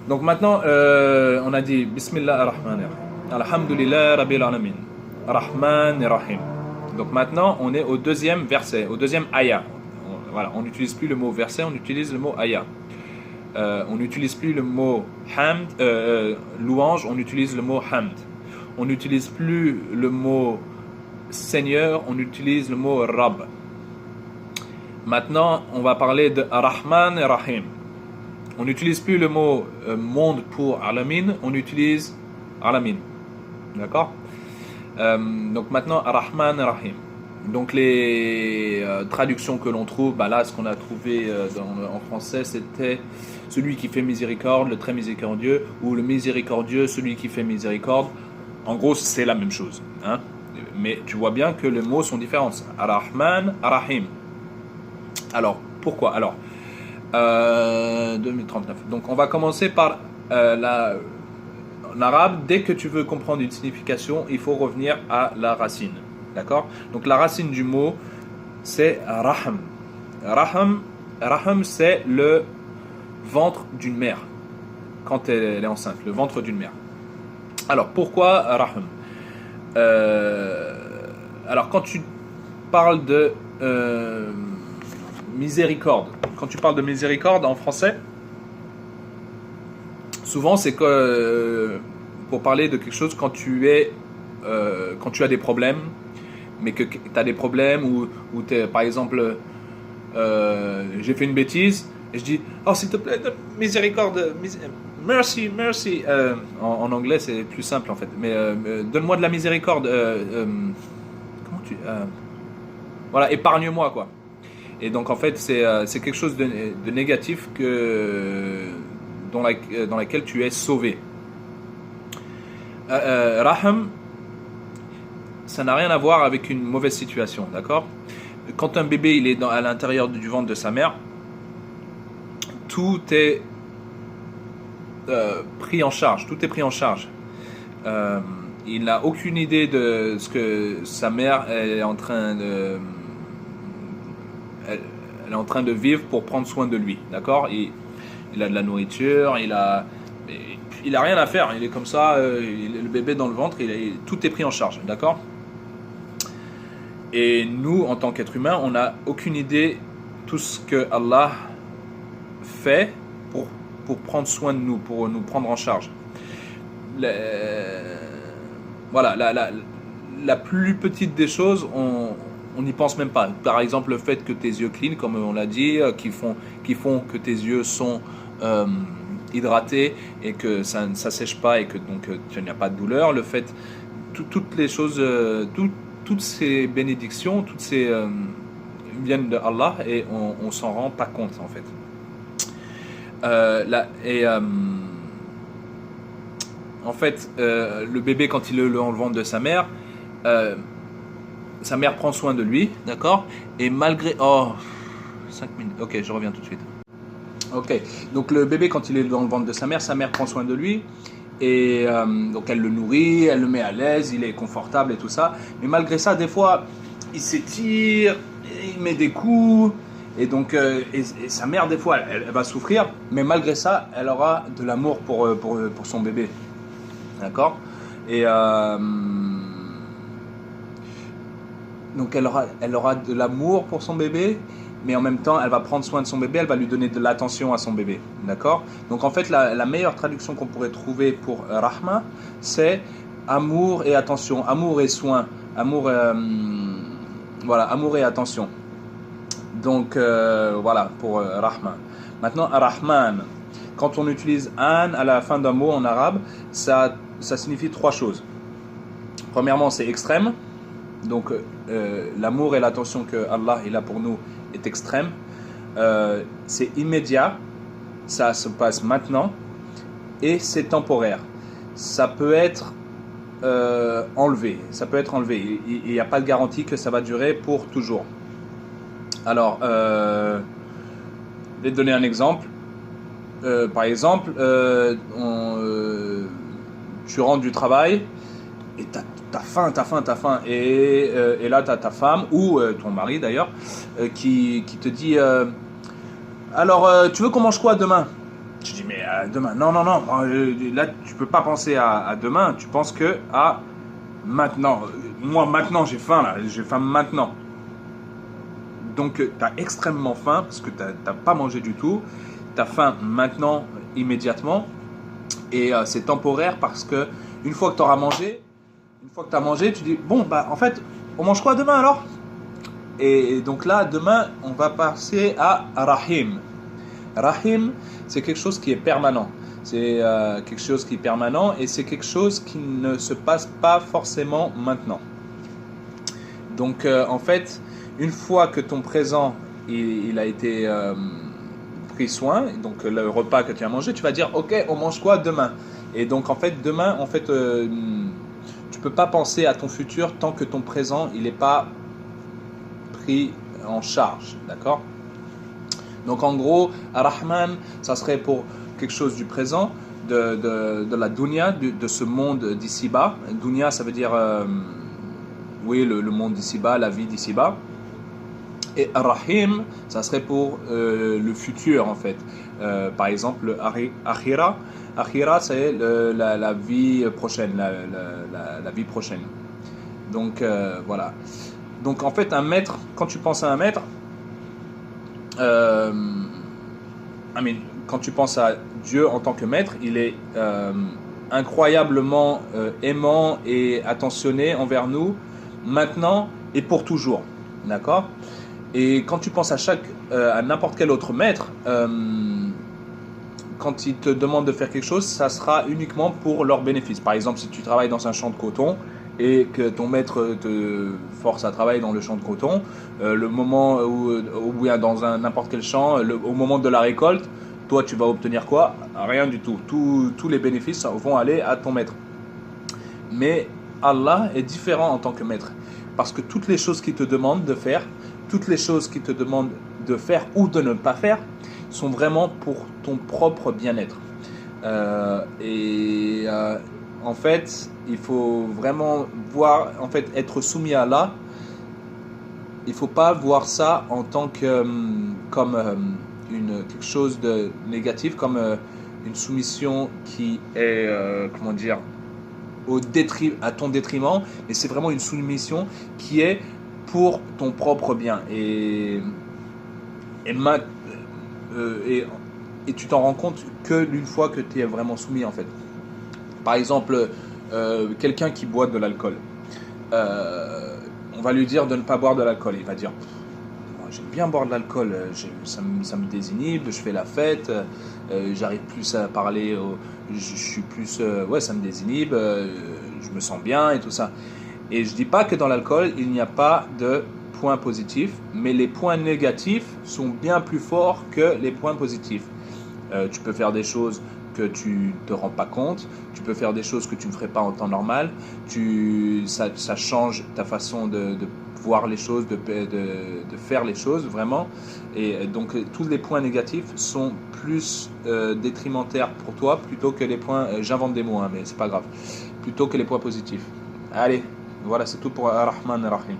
Donc maintenant, on a dit Bismillah ar-Rahman ar-Rahim. Alhamdulillah Rabbil Alamin. Rahman ar-Rahim. Donc maintenant, on est au deuxième verset, au deuxième ayah. Voilà, on n'utilise plus le mot verset, on utilise le mot ayah. On n'utilise plus le mot hamd, louange, on utilise le mot hamd. On n'utilise plus le mot Seigneur, on utilise le mot Rabb. Maintenant, on va parler de Rahman et Rahim. On n'utilise plus le mot monde pour Alamin, on utilise Alamin. D'accord? Donc maintenant, Rahman et Rahim. Donc les traductions que l'on trouve, là ce qu'on a trouvé en français, c'était celui qui fait miséricorde, le très miséricordieux, ou le miséricordieux, celui qui fait miséricorde. En gros, c'est la même chose. Hein? Mais tu vois bien que les mots sont différents. Ar-Rahman, Ar-Rahim. Alors, pourquoi? Alors, 2039. Donc, on va commencer par en arabe. Dès que tu veux comprendre une signification, il faut revenir à la racine. D'accord? Donc, la racine du mot, c'est Raham. Raham, c'est le ventre d'une mère. Quand elle est enceinte, le ventre d'une mère. Alors, pourquoi Raham? Alors, quand tu parles de miséricorde, quand tu parles de miséricorde en français, souvent c'est que pour parler de quelque chose quand tu as des problèmes, mais que tu as des problèmes ou par exemple, j'ai fait une bêtise et je dis oh s'il te plaît, miséricorde, mercy. En anglais c'est plus simple en fait, mais donne-moi de la miséricorde. Comment tu voilà, épargne-moi quoi. Et donc en fait c'est quelque chose de négatif dans laquelle tu es sauvé. Raham, ça n'a rien à voir avec une mauvaise situation, d'accord? Quand un bébé il est à l'intérieur du ventre de sa mère, tout est pris en charge, il n'a aucune idée de ce que sa mère est en train de vivre pour prendre soin de lui, d'accord? Il a de la nourriture, il a rien à faire, il est comme ça, le bébé dans le ventre, tout est pris en charge, d'accord? Et nous, en tant qu'être humain, on n'a aucune idée tout ce que Allah fait pour prendre soin de nous, pour nous prendre en charge. Voilà, la plus petite des choses, on n'y pense même pas. Par exemple, le fait que tes yeux clignent, comme on l'a dit, qui font que tes yeux sont hydratés et que ça ne sèche pas et que donc tu n'as pas de douleur. Le fait, toutes les choses, toutes ces bénédictions, toutes ces viennent de Allah et on s'en rend pas compte en fait. En fait, le bébé quand il est dans le ventre de sa mère prend soin de lui, d'accord? Et malgré 5 minutes. Ok, je reviens tout de suite. Ok, donc le bébé quand il est dans le ventre de sa mère prend soin de lui. Et donc elle le nourrit, elle le met à l'aise, il est confortable et tout ça. Mais malgré ça, des fois, il s'étire, il met des coups. Et donc, et sa mère, des fois, elle va souffrir. Mais malgré ça, elle aura de l'amour pour son bébé. D'accord? Et donc elle aura de l'amour pour son bébé. Mais en même temps, elle va prendre soin de son bébé, elle va lui donner de l'attention à son bébé. D'accord? Donc en fait, la meilleure traduction qu'on pourrait trouver pour Rahma, c'est amour et attention, amour et soin, amour et attention. Donc voilà pour Rahma. Maintenant, Rahman, quand on utilise an à la fin d'un mot en arabe, ça signifie 3 choses. Premièrement, c'est extrême. Donc l'amour et l'attention que Allah il a pour nous est extrême, c'est immédiat, ça se passe maintenant, et c'est temporaire. Ça peut être enlevé, il n'y a pas de garantie que ça va durer pour toujours. Alors, je vais te donner un exemple. Par exemple, tu rentres du travail et t'as faim, et là t'as ta femme ou ton mari d'ailleurs qui te dit alors tu veux qu'on mange quoi demain? Tu dis, mais demain, non, non, non, là, tu peux pas penser à demain, tu penses que à maintenant. Moi, maintenant, j'ai faim, là, j'ai faim maintenant. Donc, tu as extrêmement faim parce que tu n'as pas mangé du tout. Tu as faim maintenant, immédiatement. Et c'est temporaire parce que une fois que tu auras mangé, une fois que tu as mangé, tu dis, bon, bah, en fait, on mange quoi demain alors? Et donc là, demain, on va passer à Rahim. Rahim, c'est quelque chose qui est permanent. C'est quelque chose qui est permanent et c'est quelque chose qui ne se passe pas forcément maintenant. Donc en fait, une fois que ton présent il a été pris soin, donc le repas que tu as mangé, tu vas dire ok, on mange quoi demain? Et donc en fait, demain, en fait, tu peux pas penser à ton futur tant que ton présent il n'est pas pris en charge, d'accord? Donc en gros, Ar-Rahman, ça serait pour quelque chose du présent, de la dunya, de ce monde d'ici-bas. Dunya, ça veut dire, oui, le monde d'ici-bas, la vie d'ici-bas. Et Ar-Rahim, ça serait pour le futur en fait. Par exemple, le Akhira. Akhira, c'est la vie prochaine, la vie prochaine. Donc voilà. Donc en fait, un maître, quand tu penses à un maître, quand tu penses à Dieu en tant que maître, il est incroyablement aimant et attentionné envers nous, maintenant et pour toujours. D'accord? Et quand tu penses à n'importe quel autre maître, quand il te demande de faire quelque chose, ça sera uniquement pour leur bénéfice. Par exemple, si tu travailles dans un champ de coton, et que ton maître te force à travailler dans le champ de coton, le moment où dans n'importe quel champ, au moment de la récolte, toi tu vas obtenir quoi? Rien du tout. Tous les bénéfices vont aller à ton maître. Mais Allah est différent en tant que maître. Parce que toutes les choses qu'il te demande de faire, toutes les choses qu'il te demande de faire ou de ne pas faire, sont vraiment pour ton propre bien-être. En fait, il faut vraiment voir, en fait, être soumis à Allah. Il ne faut pas voir ça en tant que comme quelque chose de négatif, comme une soumission qui est, comment dire, à ton détriment. Mais c'est vraiment une soumission qui est pour ton propre bien. Et tu t'en rends compte que d'une fois que tu es vraiment soumis en fait. Par exemple, quelqu'un qui boit de l'alcool, on va lui dire de ne pas boire de l'alcool. Il va dire j'aime bien boire de l'alcool, ça me désinhibe, je fais la fête, j'arrive plus à parler, je suis plus, ouais, ça me désinhibe, je me sens bien et tout ça. Et je dis pas que dans l'alcool il n'y a pas de points positifs, mais les points négatifs sont bien plus forts que les points positifs. Tu peux faire des choses que tu ne te rends pas compte, tu peux faire des choses que tu ne ferais pas en temps normal, ça change ta façon de voir les choses, de faire les choses vraiment. Et donc tous les points négatifs sont plus détrimentaires pour toi plutôt que les points, j'invente des mots mais c'est pas grave, plutôt que les points positifs. Allez, voilà, c'est tout pour Ar-Rahman Ar-Rahim.